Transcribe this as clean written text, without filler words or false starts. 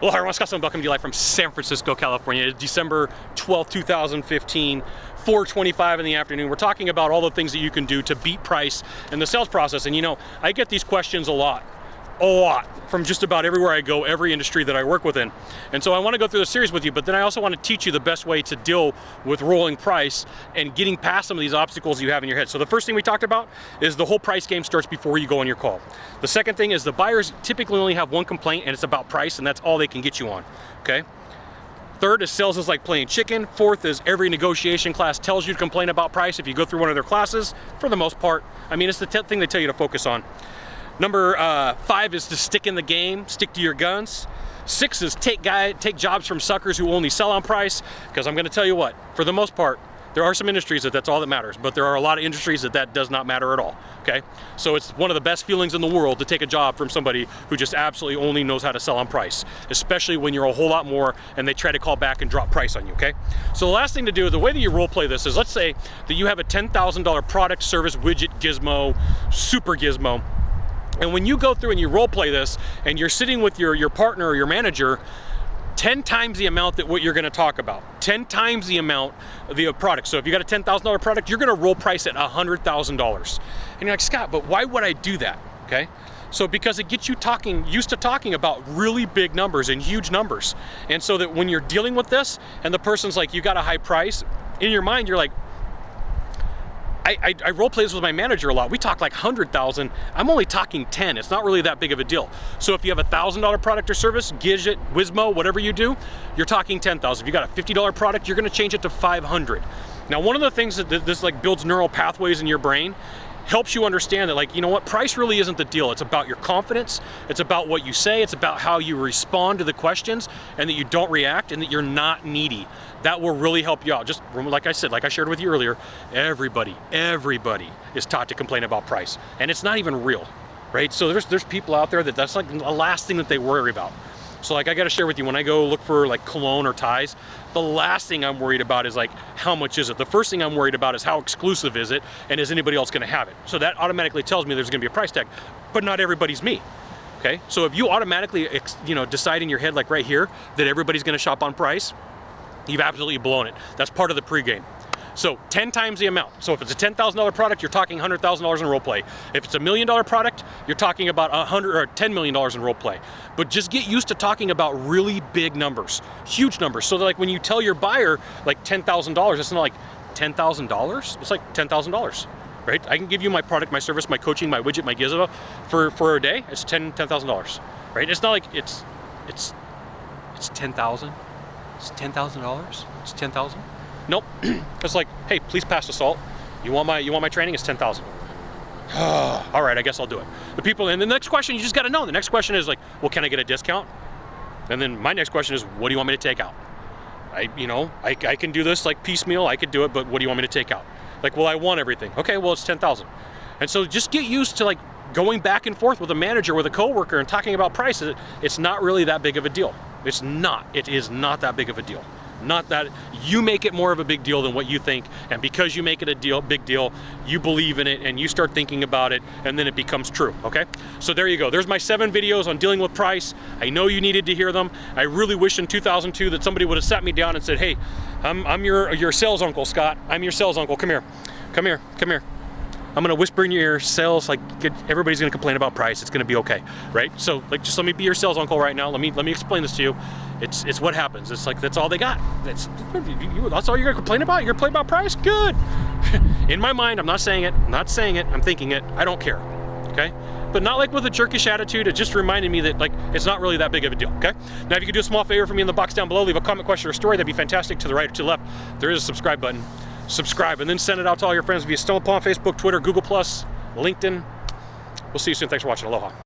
Well, hi, Sylvan Bell coming to you live from San Francisco, California. It's December 12th, 2015, 4:25 in the afternoon. We're talking about all the things that you can do to beat price in the sales process. And you know, I get these questions a lot, from just about everywhere I go, every industry that I work within. And so I want to go through this series with you, but then I also want to teach you the best way to deal with rolling price and getting past some of these obstacles you have in your head. So the first thing we talked about is the whole price game starts before you go on your call. The second thing is the buyers typically only have one complaint, and it's about price, and that's all they can get you on, okay? Third is sales is like playing chicken. Fourth is every negotiation class tells you to complain about price if you go through one of their classes, for the most part. I mean, it's the thing they tell you to focus on. Number 5 is to stick in the game, stick to your guns. 6 is take jobs from suckers who only sell on price, because I'm going to tell you what, for the most part, there are some industries that's all that matters, but there are a lot of industries that does not matter at all, okay? So it's one of the best feelings in the world to take a job from somebody who just absolutely only knows how to sell on price, especially when you're a whole lot more and they try to call back and drop price on you, okay? So the last thing to do, the way that you role play this is, let's say that you have a $10,000 product, service, widget, gizmo, super gizmo. And when you go through and you role play this and you're sitting with your partner or your manager, 10 times the amount that what you're going to talk about, 10 times the amount of the product. So if you got a $10,000 product, you're going to roll price at $100,000. And you're like, Scott, but why would I do that? Okay. So because it gets you used to talking about really big numbers and huge numbers. And so that when you're dealing with this and the person's like, you got a high price, in your mind, you're like, I role play this with my manager a lot. We talk like 100,000. I'm only talking 10. It's not really that big of a deal. So if you have a $1,000 product or service, Gidget, Wizmo, whatever you do, you're talking 10,000. If you got a $50 product, you're going to change it to 500. Now, one of the things that this like builds neural pathways in your brain, helps you understand that, like, you know what, price really isn't the deal. It's about your confidence. It's about what you say. It's about how you respond to the questions, and that you don't react, and that you're not needy. That will really help you out. Just like I said, like I shared with you earlier, everybody is taught to complain about price, and it's not even real, right? So there's people out there that's like the last thing that they worry about. So like I got to share with you, when I go look for like cologne or ties, the last thing I'm worried about is like, how much is it? The first thing I'm worried about is how exclusive is it, and is anybody else going to have it? So that automatically tells me there's going to be a price tag, but not everybody's me. Okay, so if you automatically decide in your head, like right here, that everybody's going to shop on price, you've absolutely blown it. That's part of the pregame. So 10 times the amount. So if it's a $10,000 product, you're talking $100,000 in role play. If it's a $1 million product, you're talking about $10 million in role play. But just get used to talking about really big numbers, huge numbers. So that like when you tell your buyer like $10,000, it's not like $10,000. It's like $10,000, right? I can give you my product, my service, my coaching, my widget, my gizmo for a day. It's $10,000, right? It's not like it's 10,000. It's $10,000. It's 10,000. Nope. It's like, hey, please pass the salt. You want my training? It's 10,000. All right, I guess I'll do it. And the next question, you just got to know. The next question is like, well, can I get a discount? And then my next question is, what do you want me to take out? I can do this like piecemeal. I could do it, but what do you want me to take out? Like, well, I want everything. Okay, well, it's 10,000. And so just get used to like going back and forth with a manager, with a coworker, and talking about price. It's not really that big of a deal. It's not. It is not that big of a deal. Not that you make it more of a big deal than what you think, and because you make it a big deal, you believe in it and you start thinking about it, and then it becomes true, okay? So there you go. There's my 7 videos on dealing with price. I know you needed to hear them. I really wish in 2002 that somebody would have sat me down and said, hey, I'm your sales uncle, Scott. I'm your sales uncle. Come here. Come here. Come here. I'm gonna whisper in your ear, sales, like everybody's gonna complain about price. It's gonna be okay, right? So like, just let me be your sales uncle right now. Let me explain this to you. It's what happens. It's like, that's all they got. That's all you're gonna complain about? You're gonna complain about price? Good. In my mind, I'm not saying it. I'm thinking it. I don't care. Okay? But not like with a jerkish attitude. It just reminded me that like it's not really that big of a deal. Okay? Now, if you could do a small favor for me in the box down below, leave a comment, question, or story. That'd be fantastic. To the right or to the left, there is a subscribe button. Subscribe and then send it out to all your friends via Stonepalm, Facebook, Twitter, Google+, LinkedIn. We'll see you soon. Thanks for watching. Aloha.